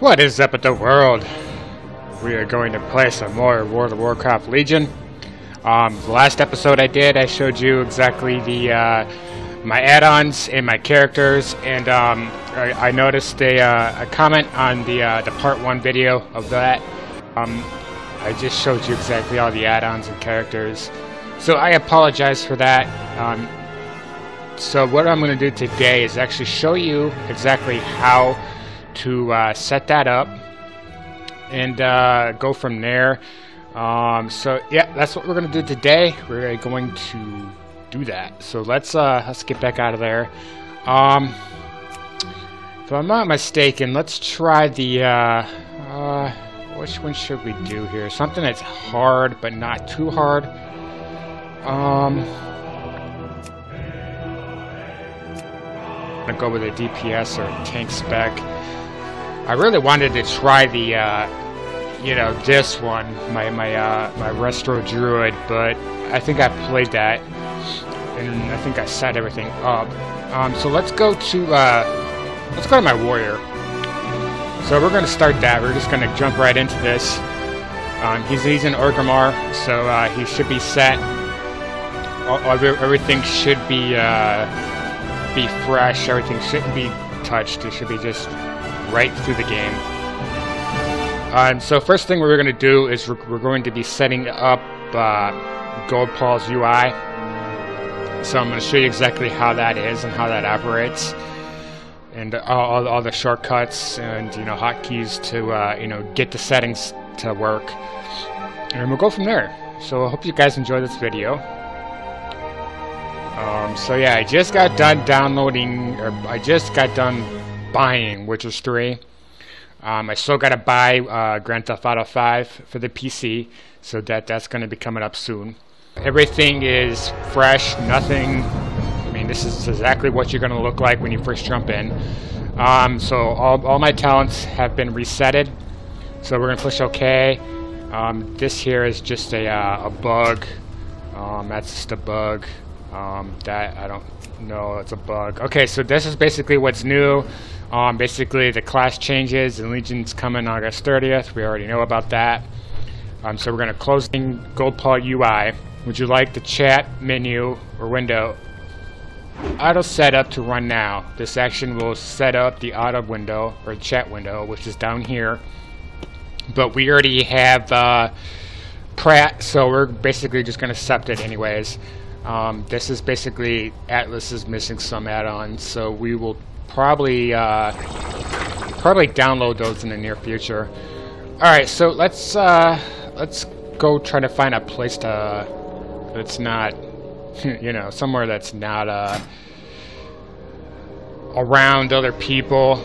What is up with the world? We are going to play some more World of Warcraft Legion. The last episode I did, I showed you exactly the my add-ons and my characters, and I noticed a comment on the part 1 video of that. I just showed you exactly all the add-ons and characters, so I apologize for that. So what I'm going to do today is actually show you exactly how to set that up and go from there. So yeah, that's what we're going to do today. We're going to do that. So let's get back out of there. If I'm not mistaken, let's try the which one should we do here? Something that's hard but not too hard. I'm gonna go with a DPS or a tank spec. I really wanted to try the, you know, this one, my Restro Druid, but I think I played that, and I think I set everything up. So let's go to my warrior. So we're gonna start that. We're just gonna jump right into this. He's an Orgrimmar, so he should be set. Everything should be fresh. Everything shouldn't be touched. It should be just right through the game. So first thing we're going to do is we're going to be setting up Goldpaw's UI. So I'm going to show you exactly how that is and how that operates, and all the shortcuts and, you know, hotkeys to you know, get the settings to work, and we'll go from there. So I hope you guys enjoy this video. So yeah, I just got done downloading, or I just got done buying Witcher 3. I still gotta buy Grand Theft Auto 5 for the PC, so that's gonna be coming up soon. Everything is fresh, nothing, I mean, this is exactly what you're gonna look like when you first jump in. So all my talents have been resetted, so we're gonna push OK. This here is just a bug. That's just a bug. That I don't know, it's a bug. Okay, so this is basically what's new. Basically the class changes and Legion's coming August 30th. We already know about that. So we're going to close Goldpaw UI. Would you like the chat menu or window auto setup to run now? This action will set up the auto window or chat window, which is down here. But we already have Pratt, so we're basically just going to accept it anyways. This is basically Atlas is missing some add-ons, so we will probably download those in the near future. All right, so let's go try to find a place that's not, you know, somewhere that's not around other people.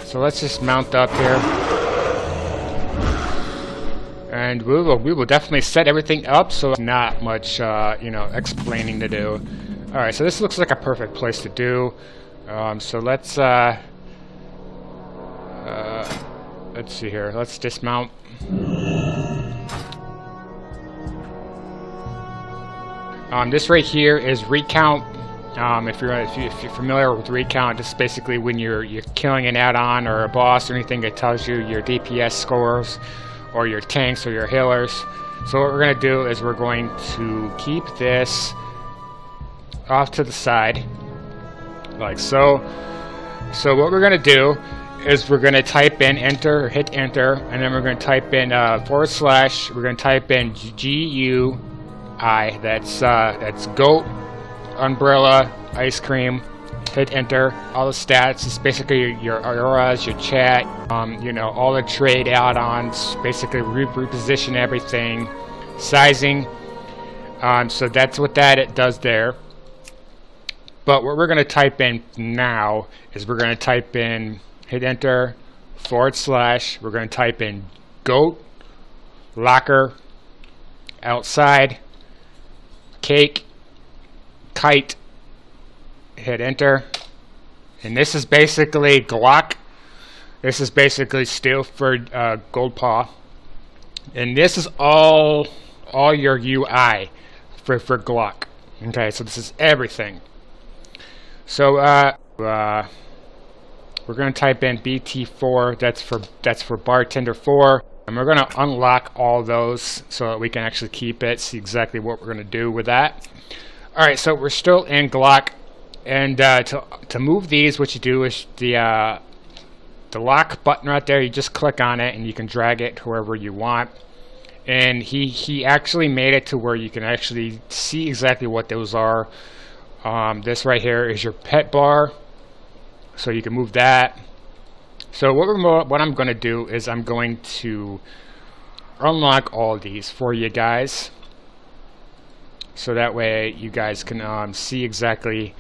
So let's just mount up here. And we will definitely set everything up, so not much you know, explaining to do. All right, so this looks like a perfect place to do. So let's see here. Let's dismount. This right here is recount. If you're familiar with recount, this is basically when you're killing an add-on or a boss or anything, it tells you your DPS scores, or your tanks or your healers. So what we're going to do is we're going to keep this off to the side, like so. So what we're going to do is we're going to type in enter, or hit enter, and then we're going to type in / we're going to type in GUI, that's goat, umbrella, ice cream. Hit enter. All the stats is basically your auras, your chat, you know, all the trade add-ons, basically reposition everything, sizing. So that's what it does there. But what we're going to type in now is we're going to type in, hit enter, / we're going to type in goat, locker, outside, cake, kite. Hit enter, and this is basically Glock. This is basically still for Goldpaw, and this is all your UI for Glock. Okay, so this is everything. So we're we're going to type in BT4. That's for Bartender 4. And we're going to unlock all those so that we can actually keep it, see exactly what we're going to do with that. Alright, so we're still in Glock. And to move these, what you do is the lock button right there, you just click on it and you can drag it to wherever you want. And he actually made it to where you can actually see exactly what those are. This right here is your pet bar, so you can move that. So what I'm going to do is I'm going to unlock all these for you guys, so that way you guys can see exactly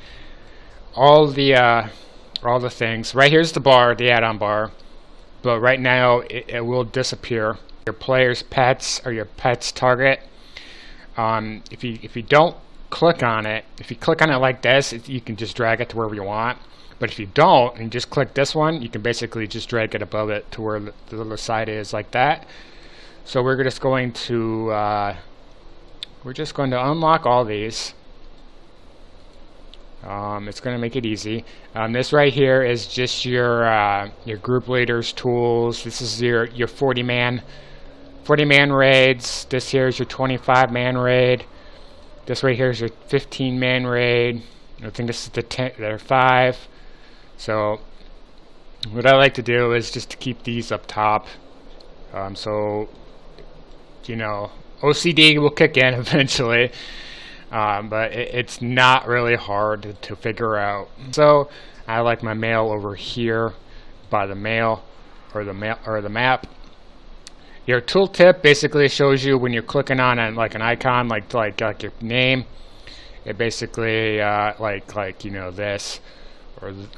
all the things. Right here's the bar, the add-on bar, but right now it will disappear. Your player's pets or your pet's target. If you don't click on it, if you click on it like this, you can just drag it to wherever you want. But if you don't and just click this one, you can basically just drag it above it to where the little side is, like that. So we're just going to unlock all these. It's going to make it easy. This right here is just your group leaders tools. This is your 40-man raids. This here is your 25-man raid. This right here is your 15-man raid. I think this is the 10. There are 5. So what I like to do is just to keep these up top. So you know, OCD will kick in eventually. But it's not really hard to figure out. So I like my mail over here by the mail or the map. Your tooltip basically shows you when you're clicking on like an icon, like your name. It basically like you know, this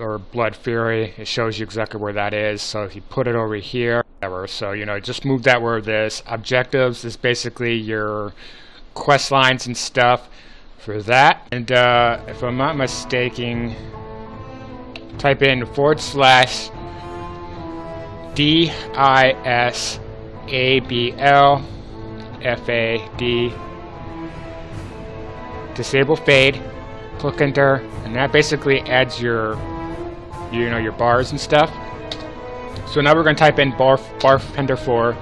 or Blood Fury. It shows you exactly where that is. So if you put it over here, whatever. So you know, just move that where this. Objectives is basically your quest lines and stuff for that. And if I'm not mistaken, type in /DISABLFAD, disable fade, click enter, and that basically adds your your bars and stuff. So now we're going to type in Bartender 4,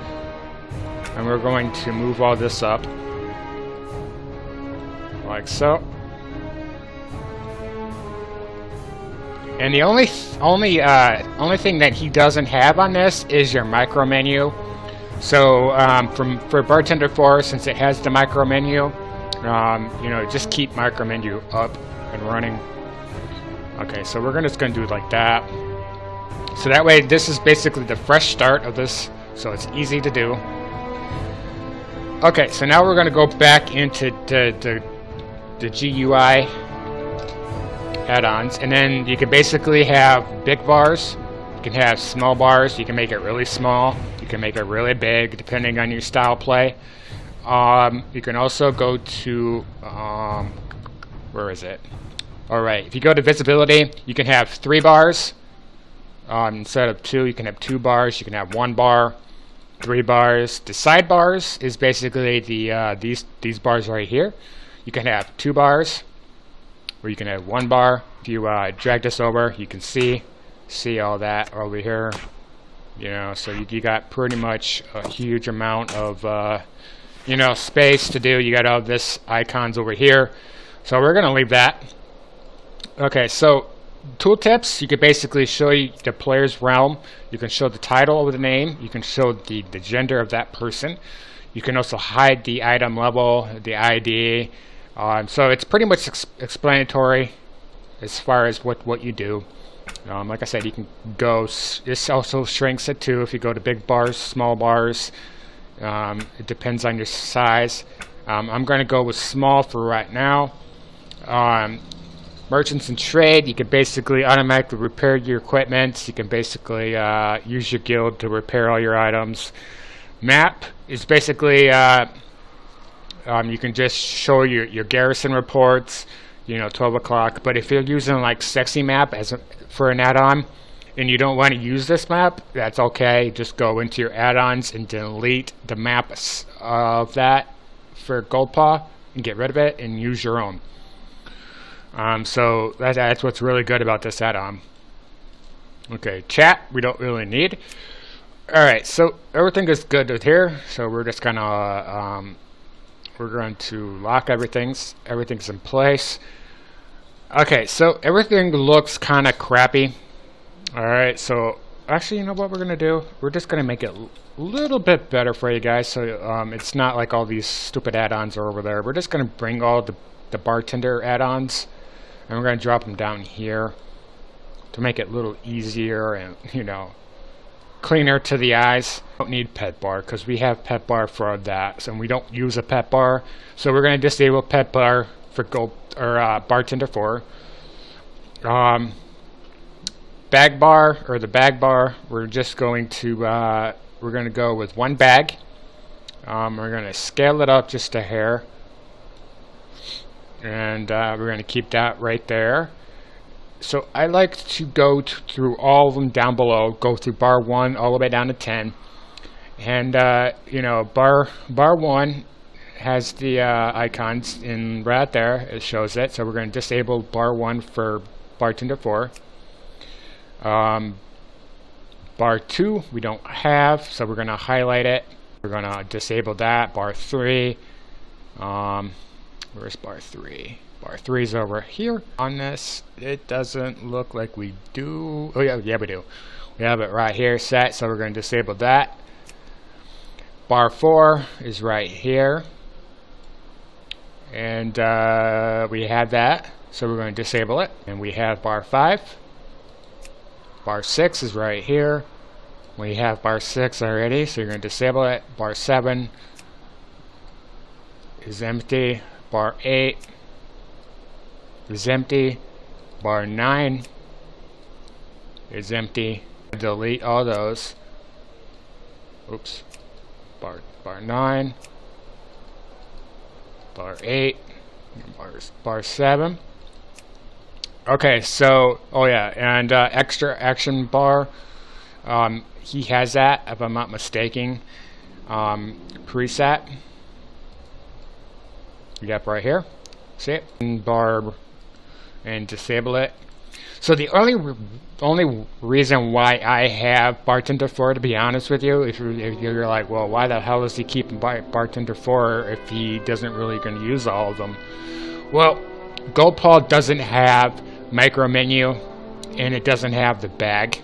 and we're going to move all this up like so. And the only thing that he doesn't have on this is your micro menu. So for Bartender 4, since it has the micro menu, you know, just keep micro menu up and running. Okay, so we're just gonna do it like that. So that way, this is basically the fresh start of this, so it's easy to do. Okay, so now we're gonna go back into the GUI add-ons, and then you can basically have big bars, you can have small bars, you can make it really small, you can make it really big depending on your style play. You can also go to where is it? Alright, if you go to visibility, you can have 3 bars instead of 2. You can have 2 bars, you can have 1 bar, 3 bars. The sidebars is basically the these bars right here. You can have 2 bars, or you can have 1 bar. If you drag this over, you can see all that over here. You know, so you got pretty much a huge amount of you know, space to do. You got all this icons over here, so we're gonna leave that. Okay, so tooltips, you can basically show you the player's realm. You can show the title of the name. You can show the gender of that person. You can also hide the item level, the ID. So it's pretty much explanatory as far as what you do. Like I said, you can go. This also shrinks it too if you go to big bars, small bars. It depends on your size. I'm going to go with small for right now. Merchants and trade, you can basically automatically repair your equipment. You can basically use your guild to repair all your items. Map is basically you can just show your garrison reports, you know, 12 o'clock. But if you're using like Sexy Map for an add-on and you don't want to use this map, that's okay. Just go into your add-ons and delete the maps of that for Goldpaw and get rid of it and use your own. So that's what's really good about this add-on. Okay, chat we don't really need. Alright, so everything is good with here, so we're just gonna we're going to lock everything's in place. Okay, so everything looks kind of crappy. Alright, so actually, you know what we're gonna do? We're just gonna make it a little bit better for you guys, so it's not like all these stupid add-ons are over there. We're just gonna bring all the Bartender add-ons, and we're gonna drop them down here to make it a little easier and, you know, cleaner to the eyes. Don't need pet bar because we have pet bar for that, and we don't use a pet bar, so we're gonna disable pet bar for Bartender 4. Bag bar, or the bag bar, we're just going to we're going to go with one bag. We're going to scale it up just a hair, and we're going to keep that right there. So I like to go through all of them down below, go through bar 1 all the way down to 10, and you know, bar 1 has the icons in right there. It shows it, so we're going to disable bar 1 for Bartender 4. Bar 2 we don't have, so we're going to highlight it. We're going to disable that. Bar 3, where's bar 3? Bar 3 is over here. On this, it doesn't look like we do. Oh yeah, we do. We have it right here set, so we're going to disable that. Bar 4 is right here, and we have that, so we're going to disable it. And we have bar 5. Bar 6 is right here. We have bar 6 already, so you're going to disable it. Bar 7 is empty. Bar 8 is empty. Bar 9 is empty. Delete all those. Oops. Bar 9. Bar 8. Bar 7. Okay, so, oh yeah, and extra action bar, he has that, if I'm not mistaken, preset. Yep, right here, see it? And bar, and disable it. So the only reason why I have Bartender 4, to be honest with you, if you're like, well, why the hell is he keeping Bartender 4 if he doesn't really going to use all of them? Well, Goldpaw doesn't have micro menu, and it doesn't have the bag.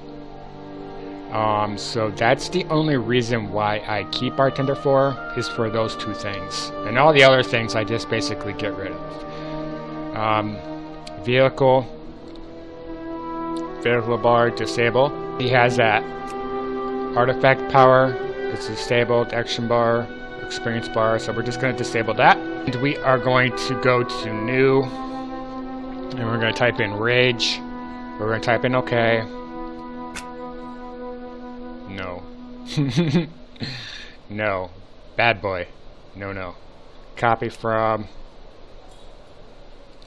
So that's the only reason why I keep Bartender 4, is for those two things. And all the other things I just basically get rid of. Vehicle bar, disable. He has that. Artifact power, it's disabled. Action bar, experience bar, so we're just going to disable that. And we are going to go to new, and we're going to type in rage. We're going to type in OK. No. No. Bad boy. No. Copy from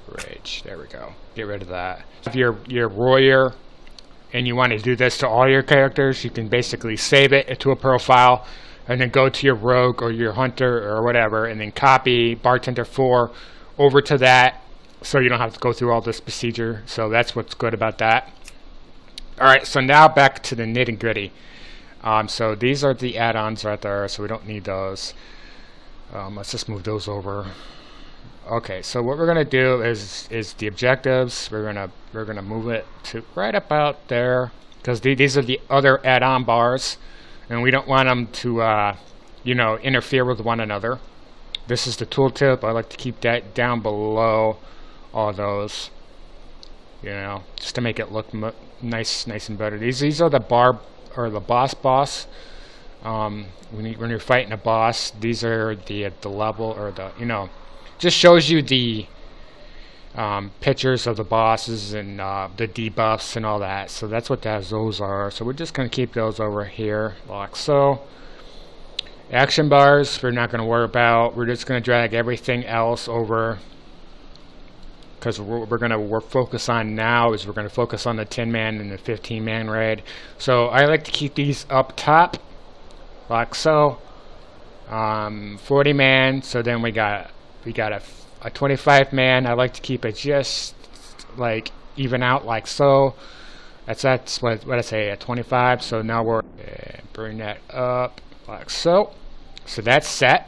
rage. There we go. Get rid of that. If you're warrior and you want to do this to all your characters, you can basically save it to a profile and then go to your rogue or your hunter or whatever, and then copy Bartender 4 over to that, so you don't have to go through all this procedure. So that's what's good about that. Alright, so now back to the nitty gritty. So these are the add-ons right there, so we don't need those. Let's just move those over. Okay, so what we're gonna do is the objectives. We're gonna move it to right about there, because these are the other add-on bars, and we don't want them to you know, interfere with one another. This is the tooltip. I like to keep that down below all those, you know, just to make it look nice and better. These are the bar, or the boss. When you're fighting a boss, these are the level, or the, you know, just shows you the pictures of the bosses and the debuffs and all that. So that's what those are. So we're just going to keep those over here, like so. Action bars, we're not going to worry about. We're just going to drag everything else over, because what we're going to focus on now is we're going to focus on the 10-man and the 15-man raid. So I like to keep these up top, like so. 40-man. So then we got a 25-man. I like to keep it just like even out, like so. That's what I say at 25. So now we're bring that up like so. So that's set.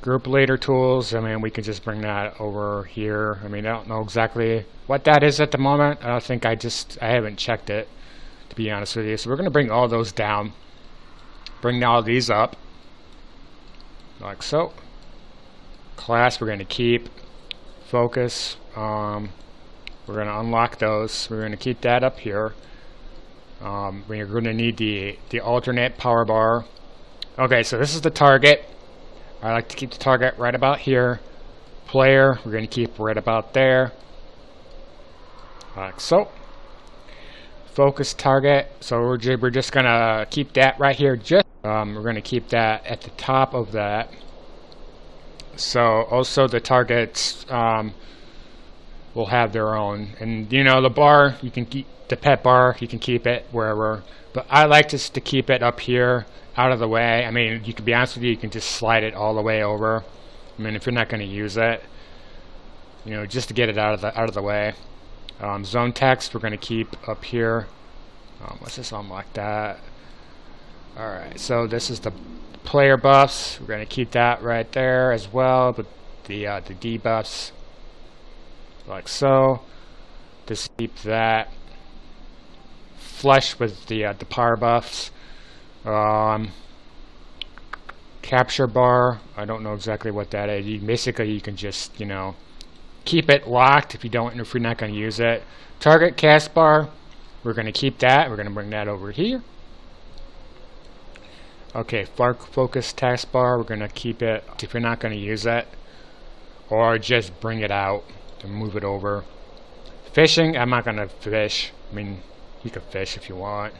Group leader tools. I mean, we can just bring that over here. I mean, I don't know exactly what that is at the moment. I don't think I haven't checked it, to be honest with you. So we're going to bring all those down. Bring all these up like so. Class we're going to keep. Focus. We're going to unlock those. We're going to keep that up here. We're going to need the alternate power bar. Okay, so this is the target. I like to keep the target right about here. Player, we're going to keep right about there. Like so. Focus target, so we're just going to keep that right here. We're going to keep that at the top of that. So also the targets will have their own. And you know, the bar, you can keep the pet bar, you can keep it wherever. But I like just to keep it up here, out of the way. I mean, you can be honest with you can just slide it all the way over. I mean, if you're not going to use it, you know, just to get it out of the way. Zone text we're going to keep up here. Let's just unlock that. All right, so this is the player buffs. We're going to keep that right there as well, but the debuffs like so. Just keep that flush with the power buffs. Capture bar, I don't know exactly what that is. Basically you can just, you know, keep it locked if you're not going to use it. Target cast bar, we're going to keep that. We're going to bring that over here. Okay, focus taskbar, we're going to keep it if you're not going to use it, or just bring it out and move it over. Fishing, I'm not going to fish. I mean, you can fish if you want.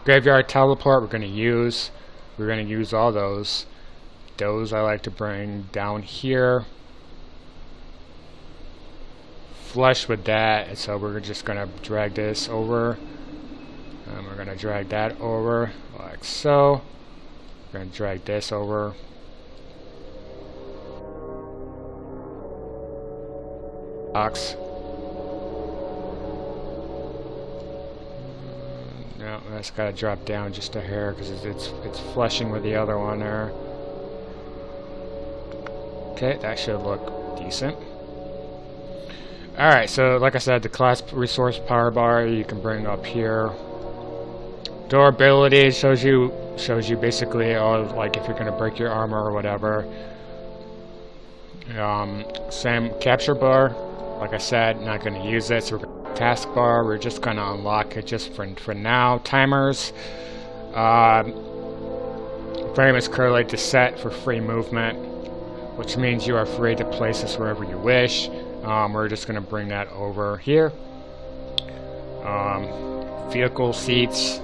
Graveyard teleport, we're going to use. We're going to use all those. Those I like to bring down here. Flush with that, so we're just going to drag this over. And we're going to drag that over like so. We're going to drag this over. Box. No, that's got to drop down just a hair because it's flushing with the other one there. Okay, that should look decent. Alright, so like I said, the class resource power bar you can bring up here. Durability shows you basically all, like if you're going to break your armor or whatever. Same capture bar, like I said, not going to use it. So taskbar, we're just going to unlock it just for now. Timers, frame is currently to set for free movement, which means you are free to place this wherever you wish. We're just going to bring that over here. Vehicle seats,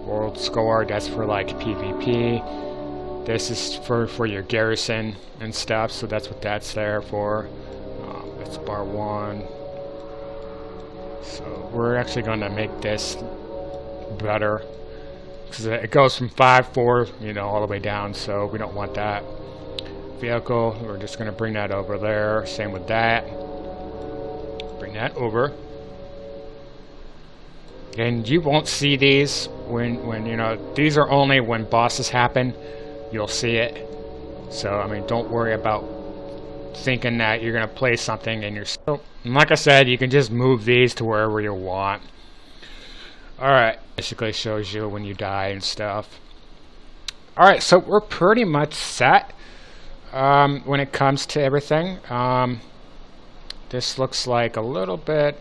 world score, that's for like PvP. This is for your garrison and stuff, so that's what that's there for. That's bar 1. So we're actually going to make this better because it goes from 5, 4, you know, all the way down, so we don't want that. Vehicle, we're just going to bring that over there. Same with that. Bring that over. And you won't see these when you know, these are only when bosses happen. You'll see it. So I mean, don't worry about thinking that you're going to play something and you're still. And like I said, you can just move these to wherever you want. Alright, basically shows you when you die and stuff. Alright, so we're pretty much set when it comes to everything. This looks like a little bit,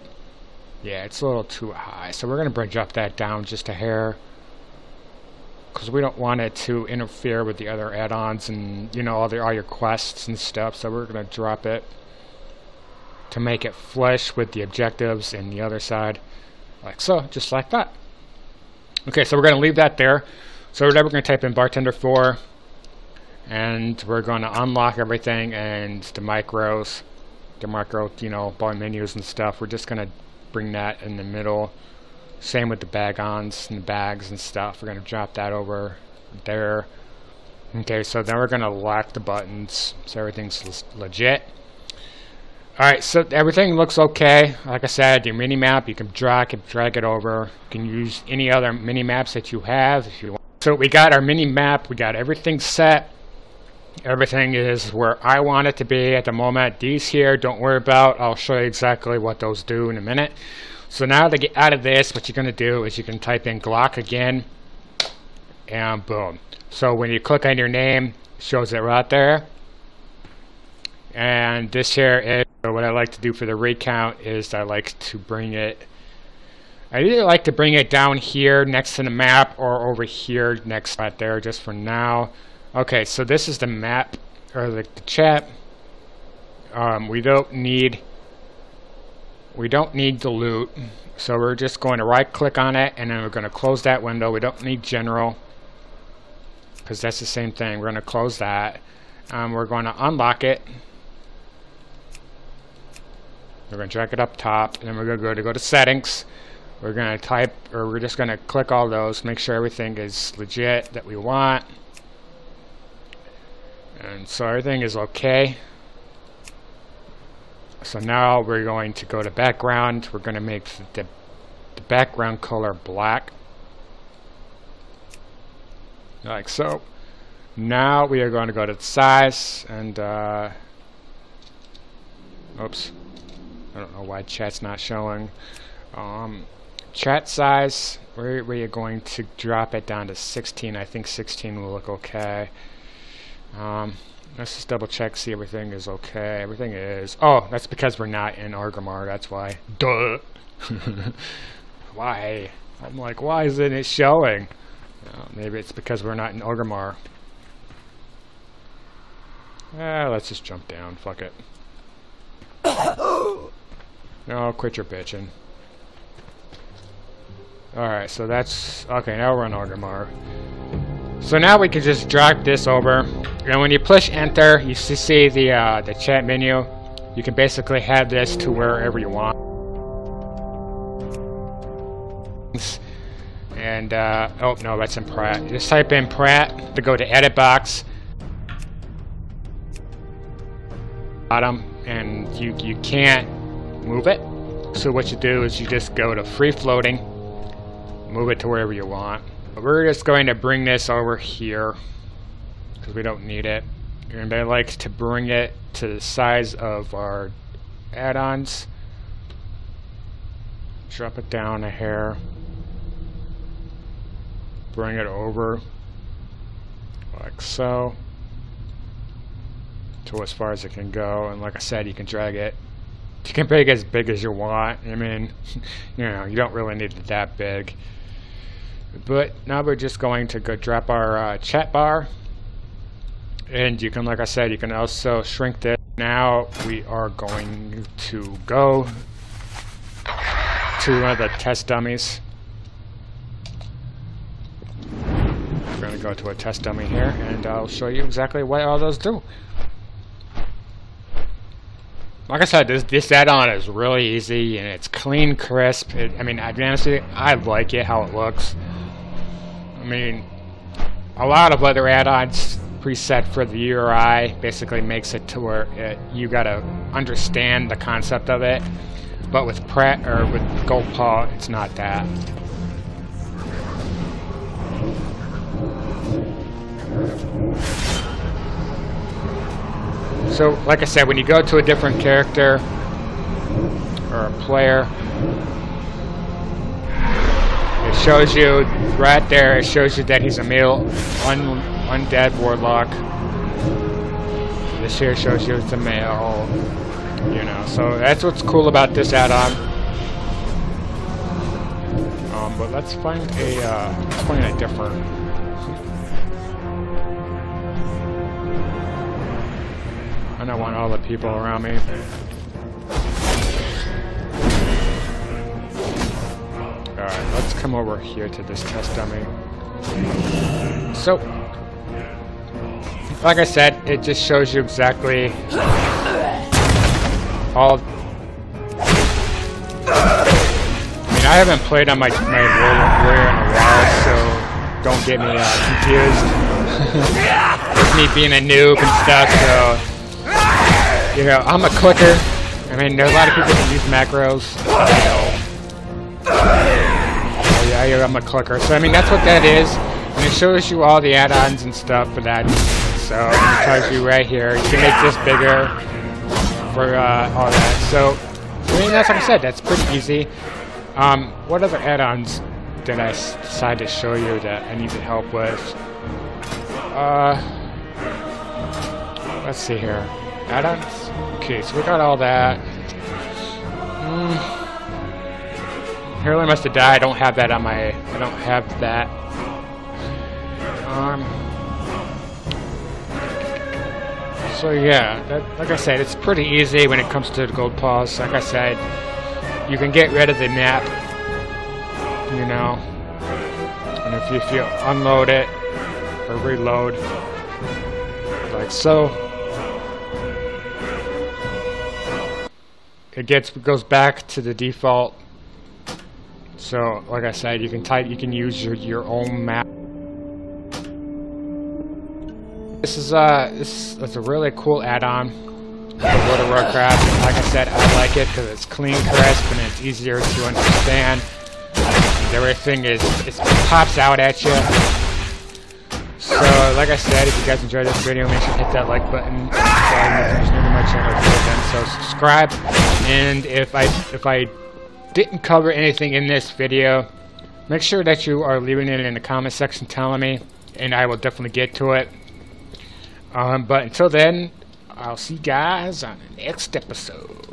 yeah, it's a little too high, so we're going to drop that down just a hair because we don't want it to interfere with the other add-ons and, you know, all your quests and stuff. So we're going to drop it to make it flush with the objectives and the other side, like so, just like that. Okay, so we're going to leave that there. So then we're going to type in Bartender 4, and we're going to unlock everything and the macro, you know, bar menus and stuff. We're just going to bring that in the middle. Same with the bag-ons and the bags and stuff. We're going to drop that over there. Okay, so then we're going to lock the buttons so everything's legit. Alright, so everything looks okay. Like I said, your mini-map, you can drag it over. You can use any other mini-maps that you have if you want. So we got our mini-map, we got everything set. Everything is where I want it to be at the moment. These here, don't worry about. I'll show you exactly what those do in a minute. So now to get out of this, what you're going to do is you can type in Glock again. And boom. So when you click on your name, it shows it right there. And this here is what I like to do for the recount is I like to bring it. I either like to bring it down here next to the map or over here next right there just for now. Okay, so this is the map or the chat. We don't need the loot, so we're just going to right click on it and then we're going to close that window. We don't need general because that's the same thing. We're going to close that. We're going to unlock it. We're going to drag it up top, and then we're going to go to settings. We're going to type, or we're just going to click all those, make sure everything is legit that we want. And so everything is okay. So now we're going to go to background. We're going to make the background color black. Like so. Now we are going to go to the size and oops. I don't know why chat's not showing. Chat size, we are going to drop it down to 16. I think 16 will look okay. Let's just double check, see everything is okay. Everything is. Oh, that's because we're not in Orgrimmar, that's why. Duh! Why? I'm like, why isn't it showing? Maybe it's because we're not in Orgrimmar. Let's just jump down, fuck it. No, quit your bitching. Alright, so that's... Okay, now we're in Orgrimmar. So now we can just drag this over. And when you push enter, you see the chat menu. You can basically have this to wherever you want. And, oh no, that's in Pratt. Just type in Pratt to go to edit box. Bottom, and you can't move it. So what you do is you just go to free floating, move it to wherever you want. We're just going to bring this over here because we don't need it. And I like to bring it to the size of our add-ons. Drop it down a hair. Bring it over like so to as far as it can go, and like I said, you can drag it. You can make it as big as you want. I mean, you know, you don't really need it that big. But now we're just going to go drop our chat bar, and you can, like I said, you can also shrink this. Now we are going to go to one of the test dummies. We're going to go to a test dummy here, and I'll show you exactly what all those do. Like I said, this add-on is really easy and it's clean, crisp. I mean, honestly, I like it how it looks. I mean, a lot of other add-ons preset for the URI basically makes it to where you gotta understand the concept of it. But with Pratt or with Goldpaw, it's not that. So, like I said, when you go to a different character or a player, it shows you right there. It shows you that he's a male undead warlock. This here shows you it's a male. You know, so that's what's cool about this add-on. But let's find a different. I don't want all the people around me. Alright, let's come over here to this test dummy. So, like I said, it just shows you exactly all. I mean, I haven't played on my warrior in a while, so don't get me confused. With me being a noob and stuff, so. You know, I'm a clicker, I mean, there's a lot of people that use macros. Yeah, I'm a clicker. So I mean, that's what that is, and it shows you all the add-ons and stuff for that. So it tells you right here. You can make this bigger for all that. So I mean, that's like I said. That's pretty easy. What other add-ons did I decide to show you that I needed help with? Let's see here. Add-ons. Okay, so we got all that. Apparently must have died. I don't have that on my. I don't have that. So yeah, like I said, it's pretty easy when it comes to the Goldpaws. Like I said, you can get rid of the map, you know, and if you unload it or reload, like so, it goes back to the default. So, like I said, you can use your own map. This is a really cool add-on for World of Warcraft. Like I said, I like it because it's clean, crisp, and it's easier to understand. And everything it pops out at you. So, like I said, if you guys enjoyed this video, make sure to hit that like button. And my channel so subscribe. And if I didn't cover anything in this video, make sure that you are leaving it in the comment section telling me, and I will definitely get to it. But until then, I'll see you guys on the next episode.